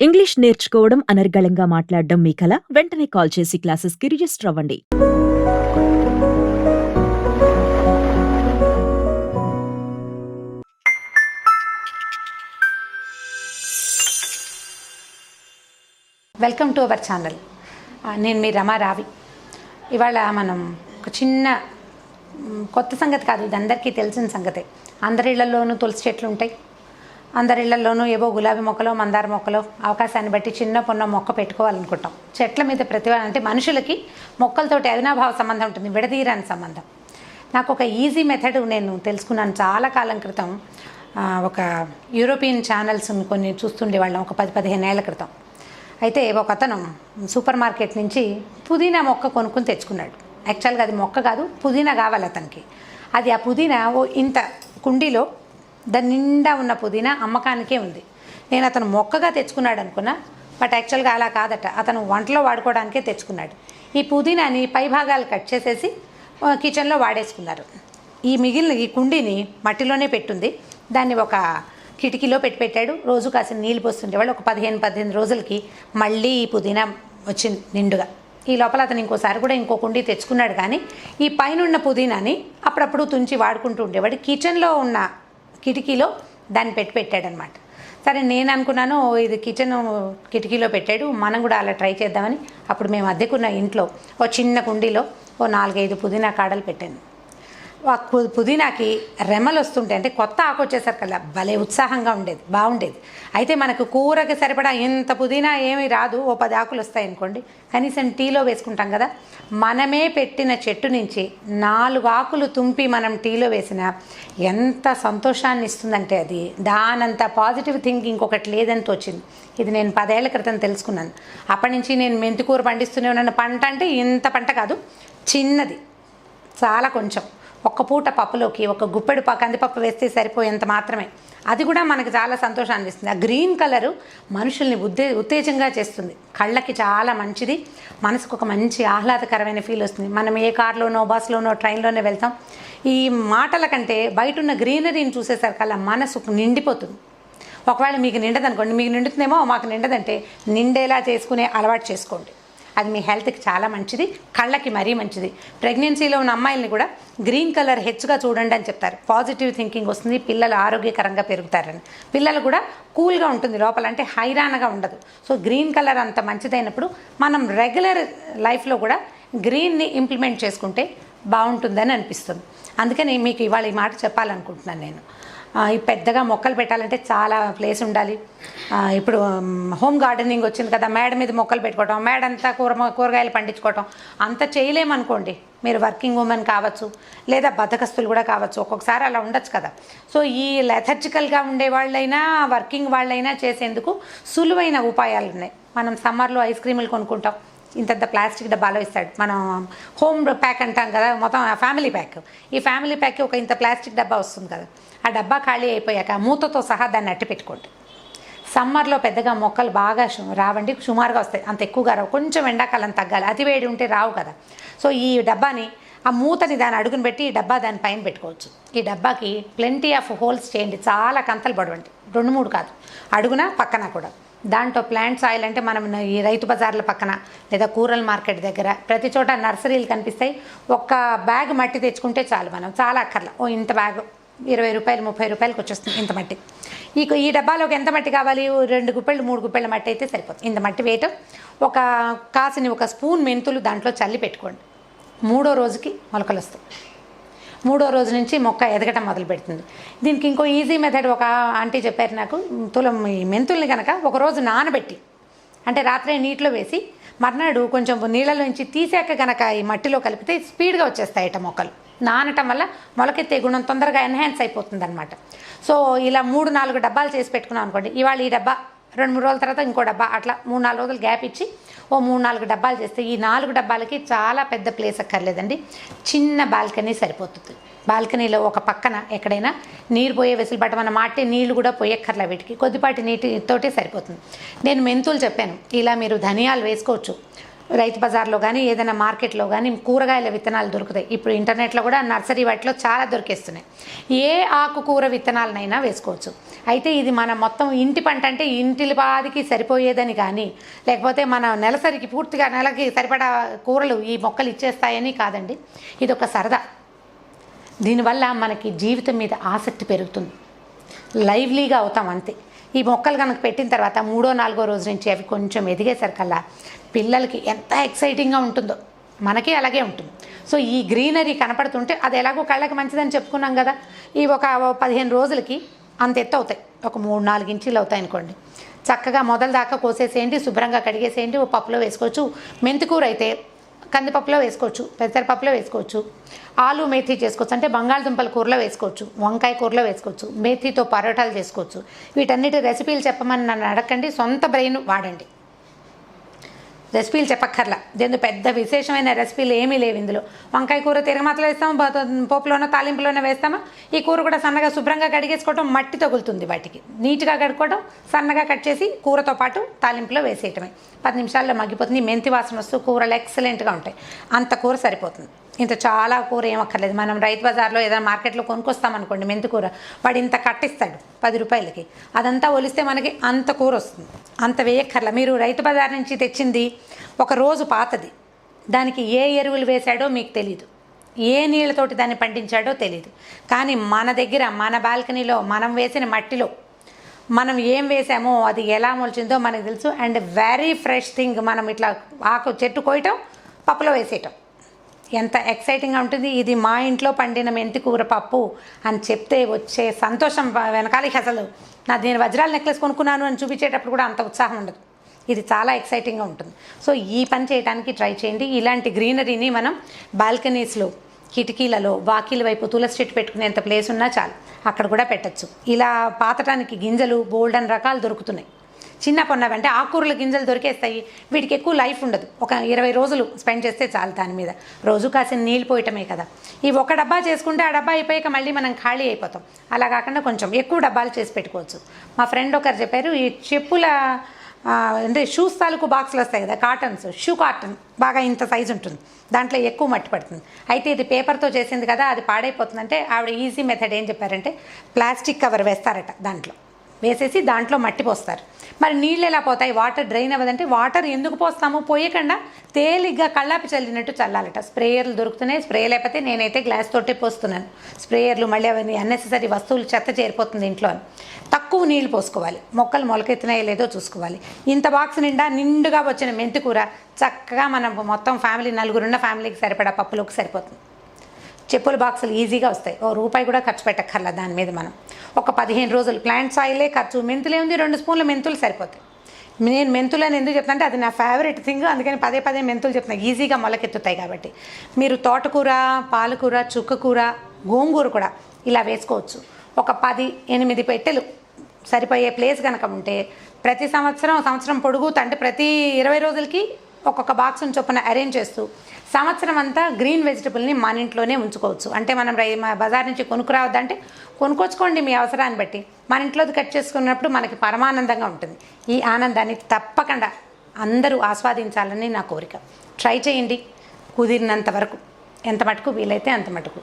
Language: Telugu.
ఇంగ్లీష్ నేర్చుకోవడం అనర్గళంగా మాట్లాడడం మీ కల వెంటనే కాల్ చేసి క్లాసెస్కి రిజిస్టర్ అవ్వండి. Welcome to our channel. నేను మీ రమారావి. ఇవాళ మనం ఒక చిన్న కొత్త సంగతి కాదు, ఇది అందరికీ తెలిసిన సంగతే. అందరి ఇళ్లలోనూ తులసి చెట్లు ఉంటాయి, అందరి ఇళ్లలోనూ ఏవో గులాబీ మొక్కలో మందార మొక్కలో అవకాశాన్ని బట్టి చిన్న పొన్న మొక్క పెట్టుకోవాలనుకుంటాం. చెట్ల మీద ప్రతిభ అంటే మనుషులకి మొక్కలతోటి అవినాభావ సంబంధం ఉంటుంది, విడదీరాని సంబంధం. నాకు ఒక ఈజీ మెథడ్ నేను తెలుసుకున్నాను చాలా కాలం క్రితం. ఒక యూరోపియన్ ఛానల్స్ కొన్ని చూస్తుండేవాళ్ళం ఒక 10-15 ఏళ్ల క్రితం. అయితే ఒక అతను సూపర్ మార్కెట్ నుంచి పుదీనా మొక్క కొనుక్కొని తెచ్చుకున్నాడు. యాక్చువల్గా అది మొక్క కాదు, పుదీనా కావాలి అతనికి. అది ఆ పుదీనా ఇంత కుండీలో దాని నిండా ఉన్న పుదీనా అమ్మకానికే ఉంది. నేను అతను మొక్కగా తెచ్చుకున్నాడు అనుకున్నా, బట్ యాక్చువల్గా అలా కాదట, అతను వంటలో వాడుకోవడానికే తెచ్చుకున్నాడు. ఈ పుదీనాని పై భాగాలు కట్ చేసేసి కిచెన్లో వాడేసుకున్నారు. ఈ మిగిలిన ఈ కుండీని మట్టిలోనే పెట్టుంది, దాన్ని ఒక కిటికీలో పెట్టాడు. రోజు కాసిన నీళ్ళు పోస్తుండేవాళ్ళు. ఒక 15 రోజులకి మళ్ళీ ఈ పుదీనా వచ్చింది నిండుగా. ఈ లోపల అతను ఇంకోసారి కూడా ఇంకో కుండీ తెచ్చుకున్నాడు, కానీ ఈ పైన ఉన్న పుదీనాని అప్పుడప్పుడు తుంచి వాడుకుంటూ ఉండేవాడు. కిచెన్లో ఉన్న కిటికీలో దాన్ని పెట్టాడనమాట. సరే నేను అనుకున్నాను ఇది కిచెన్ కిటికీలో పెట్టాడు, మనం కూడా అలా ట్రై చేద్దామని. అప్పుడు మేము అద్దెకున్న ఇంట్లో ఓ చిన్న కుండీలో ఓ 4-5 పుదీనా కాడలు పెట్టాను. పుదీనాకి రెమ్మలు వస్తుంటాయి, అంటే కొత్త ఆకు వచ్చేసరికల్లా భలే ఉత్సాహంగా ఉండేది, బాగుండేది. అయితే మనకు కూరకి సరిపడా ఇంత పుదీనా ఏమీ రాదు, ఓ 10 ఆకులు వస్తాయి అనుకోండి, కనీసం టీలో వేసుకుంటాం కదా. మనమే పెట్టిన చెట్టు నుంచి 4 ఆకులు తుంపి మనం టీలో వేసినా ఎంత సంతోషాన్ని ఇస్తుందంటే అది దానంత పాజిటివ్ థింకింగ్ ఇంకొకటి లేదని తోచింది. ఇది నేను 10 ఏళ్ల క్రితం తెలుసుకున్నాను. అప్పటి నుంచి నేను మెంతికూర పండిస్తూనే ఉన్నాను. పంట అంటే ఇంత పంట కాదు, చిన్నది, చాలా కొంచెం. ఒక్క పూట పప్పులోకి ఒక గుప్పెడు కందిపప్పు వేస్తే సరిపోయేంత మాత్రమే. అది కూడా మనకి చాలా సంతోషాన్ని ఇస్తుంది. ఆ గ్రీన్ కలరు మనుషుల్ని ఉత్తేజంగా చేస్తుంది, కళ్ళకి చాలా మంచిది, మనసుకు ఒక మంచి ఆహ్లాదకరమైన ఫీల్ వస్తుంది. మనం ఏ కార్లోనో బస్లోనో ట్రైన్లోనే వెళ్తాం, ఈ మాటల కంటే బయట ఉన్న గ్రీనరీని చూసేసరికల్లా మనసు నిండిపోతుంది. ఒకవేళ మీకు నిండదనుకోండి, మీకు నిండుతుందేమో, మాకు నిండదంటే నిండేలా చేసుకునే అలవాటు చేసుకోండి. అది మీ హెల్త్కి చాలా మంచిది, కళ్ళకి మరీ మంచిది. ప్రెగ్నెన్సీలో ఉన్న అమ్మాయిల్ని కూడా గ్రీన్ కలర్ హెచ్చుగా చూడండి అని చెప్తారు. పాజిటివ్ థింకింగ్ వస్తుంది, పిల్లలు ఆరోగ్యకరంగా పెరుగుతారని. పిల్లలు కూడా కూల్గా ఉంటుంది లోపల, అంటే హైరాణగా ఉండదు. సో గ్రీన్ కలర్ అంత మంచిదైనప్పుడు మనం రెగ్యులర్ లైఫ్లో కూడా గ్రీన్ని ఇంప్లిమెంట్ చేసుకుంటే బాగుంటుందని అనిపిస్తుంది. అందుకని మీకు ఇవాళ ఈ మాట చెప్పాలనుకుంటున్నాను నేను. ఈ పెద్దగా మొక్కలు పెట్టాలంటే చాలా ప్లేస్ ఉండాలి. ఇప్పుడు హోమ్ గార్డెనింగ్ వచ్చింది కదా, మేడ మీద మొక్కలు పెట్టుకోవటం, మేడ అంతా కూరగాయలు పండించుకోవటం అంత చేయలేమనుకోండి. మీరు వర్కింగ్ ఉమెన్ కావచ్చు, లేదా బద్ధకస్తులు కూడా కావచ్చు, ఒక్కొక్కసారి అలా ఉండొచ్చు కదా. సో ఈ లెథర్జికల్గా ఉండే వాళ్ళైనా వర్కింగ్ వాళ్ళైనా చేసేందుకు సులువైన ఉపాయాలు ఉన్నాయి. మనం సమ్మర్లో ఐస్ క్రీములు కొనుక్కుంటాం, ఇంతంత ప్లాస్టిక్ డబ్బాలో ఇస్తాడు. మనం హోమ్ ప్యాక్ అంటాం కదా, మొత్తం ఫ్యామిలీ ప్యాక్. ఈ ఫ్యామిలీ ప్యాక్కి ఒక ఇంత ప్లాస్టిక్ డబ్బా వస్తుంది కదా, ఆ డబ్బా ఖాళీ అయిపోయాక మూతతో సహా దాన్ని అట్టి పెట్టుకోండి. సమ్మర్లో పెద్దగా మొక్కలు బాగా రావండి, సుమారుగా వస్తాయి, అంత ఎక్కువగా రావు. కొంచెం ఎండాకాలం తగ్గాలి, అతి వేడి ఉంటే రావు కదా. సో ఈ డబ్బాని, ఆ మూతని దాన్ని అడుగుని పెట్టి ఈ డబ్బా దాని పైన పెట్టుకోవచ్చు. ఈ డబ్బాకి ప్లెంటీ ఆఫ్ హోల్స్ చేయండి, చాలా కంతలు పడవండి, 2-3 కాదు, అడుగున పక్కన కూడా. దాంట్లో ప్లాంట్స్ ఆయిల్ అంటే మనం ఈ రైతు బజార్ల పక్కన లేదా కూరల మార్కెట్ దగ్గర ప్రతి చోట నర్సరీలు కనిపిస్తాయి. ఒక్క బ్యాగ్ మట్టి తెచ్చుకుంటే చాలు, మనం చాలా అక్కర్లా. ఓ ఇంత బ్యాగ్ 20 రూపాయలు 30 రూపాయలకి వచ్చేస్తుంది ఇంత మట్టి. ఈ డబ్బాలోకి ఎంత మట్టి కావాలి, 2 గుప్పెళ్ళు 3 గుప్పెళ్ళ మట్టి అయితే సరిపోతుంది. ఇంత మట్టి వేయటం, ఒక స్పూన్ మెంతులు దాంట్లో చల్లి పెట్టుకోండి. 3వ రోజుకి మొలకలు వస్తాయి. 3వ రోజు నుంచి మొక్క ఎదగటం మొదలు పెడుతుంది. దీనికి ఇంకో ఈజీ మెథడ్ ఒక ఆంటీ చెప్పారు నాకు. ఈ మెంతుల్ని కనుక ఒకరోజు నానబెట్టి, అంటే రాత్రే నీటిలో వేసి మర్నాడు కొంచెం నీళ్ళలో నుంచి తీసాక కనుక ఈ మట్టిలో కలిపితే స్పీడ్గా వచ్చేస్తాయట మొక్కలు. నానటం వల్ల మొలకెత్తే గుణం తొందరగా ఎన్హాన్స్ అయిపోతుంది అనమాట. సో ఇలా 3-4 డబ్బాలు చేసి పెట్టుకున్నాం అనుకోండి. ఇవాళ ఈ డబ్బా, 2-3 రోజుల తర్వాత ఇంకో డబ్బా, అట్లా 3-4 రోజులు గ్యాప్ ఇచ్చి ఓ 3-4 డబ్బాలు చేస్తే ఈ 4 డబ్బాలకి చాలా పెద్ద ప్లేస్ అక్కర్లేదండి, చిన్న బాల్కనీ సరిపోతుంది. బాల్కనీలో ఒక పక్కన ఎక్కడైనా నీరు పోయే వెసులుబాటు, మనం మాటే నీళ్లు కూడా పోయక్కర్లే, వీటికి కొద్దిపాటి నీటితోటే సరిపోతుంది. నేను మెంతులు చెప్పాను, ఇలా మీరు ధనియాలు వేసుకోవచ్చు. రైతు బజార్లో కానీ ఏదైనా మార్కెట్లో కానీ కూరగాయల విత్తనాలు దొరుకుతాయి. ఇప్పుడు ఇంటర్నెట్లో కూడా నర్సరీ వాటిలో చాలా దొరికేస్తున్నాయి. ఏ ఆకుకూర విత్తనాలనైనా వేసుకోవచ్చు. అయితే ఇది మన మొత్తం ఇంటి పంట అంటే ఇంటిపాదికి సరిపోయేదని కానీ, లేకపోతే మన నెలసరికి పూర్తిగా నెలకి సరిపడా కూరలు ఈ మొక్కలు ఇచ్చేస్తాయని కాదండి. ఇది ఒక సరదా. దీనివల్ల మనకి జీవితం మీద ఆసక్తి పెరుగుతుంది, లైవ్లీగా అవుతాం అంతే. ఈ మొక్కలు కనుక పెట్టిన తర్వాత 3వ 4వ రోజు నుంచి అవి కొంచెం ఎదిగేసరికల్లా పిల్లలకి ఎంత ఎక్సైటింగ్గా ఉంటుందో మనకి అలాగే ఉంటుంది. సో ఈ గ్రీనరీ కనపడుతుంటే అది ఎలాగో కళ్ళకి మంచిదని చెప్పుకున్నాం కదా. ఈ ఒక 15 రోజులకి అంత ఎత్తు అవుతాయి, ఒక 3-4 ఇంచీలు అవుతాయి అనుకోండి. చక్కగా మొదల దాకా కోసేసేయండి, శుభ్రంగా కడిగేసేయండి, పప్పులో వేసుకోవచ్చు. మెంతికూర అయితే కందిపప్పులో వేసుకోవచ్చు, పెసరపప్పులో వేసుకోవచ్చు, ఆలు మేథీ చేసుకోవచ్చు, అంటే బంగాళదుంపల కూరలో వేసుకోవచ్చు, వంకాయ కూరలో వేసుకోవచ్చు, మేథీతో పరోటాలు చేసుకోవచ్చు. వీటన్నిటి రెసిపీలు చెప్పమని నన్ను అడగండి, సొంత బ్రెయిన్ వాడండి. రెసిపీలు చెప్పక్కర్లా, దీని పెద్ద విశేషమైన రెసిపీలు ఏమీ లేవు ఇందులో. వంకాయ కూర తిరగమాతలో వేస్తామా, పోపులోనో తాలింపులోనో వేస్తామా. ఈ కూర కూడా సన్నగా శుభ్రంగా కడిగేసుకోవడం, మట్టి తగులుతుంది వాటికి, నీట్గా కడుక్కోవడం, సన్నగా కట్ చేసి కూరతో పాటు తాలింపులో వేసేయటమే. 10 నిమిషాల్లో మగ్గిపోతుంది. మెంతి వాసన వస్తూ కూరలు ఎక్సలెంట్గా ఉంటాయి. అంత కూర సరిపోతుంది. ఇంత చాలా కూర ఏమక్కర్లేదు. మనం రైతు బజార్లో ఏదైనా మార్కెట్లో కొనుక్కొస్తామనుకోండి మెంతి కూర, వాడు ఇంత కట్టిస్తాడు 10 రూపాయలకి. అదంతా ఒలిస్తే మనకి అంత కూర వస్తుంది. అంత వేయక్కర్లా. మీరు రైతు బజార్ నుంచి తెచ్చింది ఒక రోజు పాతది, దానికి ఏ ఎరువులు వేశాడో మీకు తెలీదు, ఏ నీళ్ళతోటి దాన్ని పండించాడో తెలీదు. కానీ మన దగ్గర మన బాల్కనీలో మనం వేసిన మట్టిలో మనం ఏం వేసామో అది ఎలా మొలిచిందో మనకు తెలుసు. And very fresh thing. మనం ఇట్లా ఆకు చెట్టు కోయటం, పప్పులో వేసేయటం, ఎంత ఎక్సైటింగ్గా ఉంటుంది. ఇది మా ఇంట్లో పండిన మెంతి కూర పప్పు అని చెప్తే వచ్చే సంతోషం వెనకాలకి అసలు నేను వజ్రాల నెక్లెస్ కొనుక్కున్నాను అని చూపించేటప్పుడు కూడా అంత ఉత్సాహం ఉండదు. ఇది చాలా ఎక్సైటింగ్గా ఉంటుంది. సో ఈ పని చేయడానికి ట్రై చేయండి. ఇలాంటి గ్రీనరీని మనం బాల్కనీస్లో, కిటికీలలో, వాకిల వైపు తులసి చెట్టు పెట్టుకునేంత ప్లేస్ ఉన్నా చాలు, అక్కడ కూడా పెట్టచ్చు. ఇలా పాతటానికి గింజలు బోల్డన్ రకాలు దొరుకుతున్నాయి. చిన్న పొన్నవంటే ఆకుకూరల గింజలు దొరికేస్తాయి. వీటికి ఎక్కువ లైఫ్ ఉండదు, ఒక 20 రోజులు స్పెండ్ చేస్తే చాలు దాని మీద. రోజు కాసిన నీళ్ళు పోయటమే కదా. ఈ ఒక డబ్బా చేసుకుంటే ఆ డబ్బా అయిపోయాక మళ్ళీ మనం ఖాళీ అయిపోతాం. అలా కాకుండా కొంచెం ఎక్కువ డబ్బాలు చేసి పెట్టుకోవచ్చు. మా ఫ్రెండ్ ఒకరు చెప్పారు, ఈ చెప్పుల అంటే షూస్ తాలూకు బాక్సులు వస్తాయి కదా, కాటన్స్, షూ కాటన్ బాగా ఇంత సైజు ఉంటుంది, దాంట్లో ఎక్కువ మట్టి పడుతుంది. అయితే ఇది పేపర్తో చేసింది కదా, అది పాడైపోతుందంటే ఆవిడ ఈజీ మెథడ్ ఏం చెప్పారంటే ప్లాస్టిక్ కవర్ వేస్తారట, దాంట్లో వేసేసి దాంట్లో మట్టి పోస్తారు. మరి నీళ్ళు ఎలా పోతాయి, వాటర్ డ్రైన్ అవ్వదంటే వాటర్ ఎందుకు పోస్తాము, పోయకుండా తేలిగ్గా కళ్ళాపి చల్లినట్టు చల్లాలట. స్ప్రేయర్లు దొరుకుతున్నాయి, స్ప్రే లేకపోతే నేనైతే గ్లాస్ తోటే పోస్తున్నాను. స్ప్రేయర్లు మళ్ళీ అవన్నీ అన్నెసెసరీ వస్తువులు చెత్త చేరిపోతుంది ఇంట్లో అని. తక్కువ నీళ్లు పోసుకోవాలి, మొక్కలు మొలకెత్తినాయో లేదో చూసుకోవాలి. ఇంత బాక్స్ నిండుగా వచ్చిన మెంతి కూర చక్కగా మనం మొత్తం ఫ్యామిలీ, నలుగురున్న ఫ్యామిలీకి సరిపడా పప్పులోకి సరిపోతుంది. చెప్పుల బాక్సులు ఈజీగా వస్తాయి, ₹1 కూడా ఖర్చు పెట్టక్కర్లా దాని మీద. మనం ఒక 15 రోజులు ప్లాంట్ సాయిలే ఖర్చు. మెంతులే ఉంది, 2 స్పూన్ల మెంతులు సరిపోతాయి. నేను మెంతులని ఎందుకు చెప్తాను అంటే అది నా ఫేవరెట్ థింగ్, అందుకని పదే మెంతులు చెప్తున్నాను, ఈజీగా మొలకెత్తుతాయి కాబట్టి. మీరు తోటకూర, పాలకూర, చుక్కకూర, గోంగూర కూడా ఇలా వేసుకోవచ్చు. ఒక 10-8 పెట్టెలు సరిపోయే ప్లేస్ కనుక ఉంటే ప్రతి సంవత్సరం పొడుగుతా, అంటే ప్రతి 20 రోజులకి ఒక్కొక్క బాక్స్ని చొప్పున అరేంజ్ చేస్తూ సంవత్సరం అంతా గ్రీన్ వెజిటబుల్ని మన ఇంట్లోనే ఉంచుకోవచ్చు. అంటే మనం బజార్ నుంచి కొనుక్కురావద్దంటే కొనుక్కొచ్చుకోండి మీ అవసరాన్ని బట్టి. మన ఇంట్లోది కట్ చేసుకున్నప్పుడు మనకి పరమానందంగా ఉంటుంది. ఈ ఆనందాన్ని తప్పకుండా అందరూ ఆస్వాదించాలని నా కోరిక. ట్రై చేయండి కుదిరినంత వరకు, ఎంత మటుకు వీలైతే అంత మటుకు.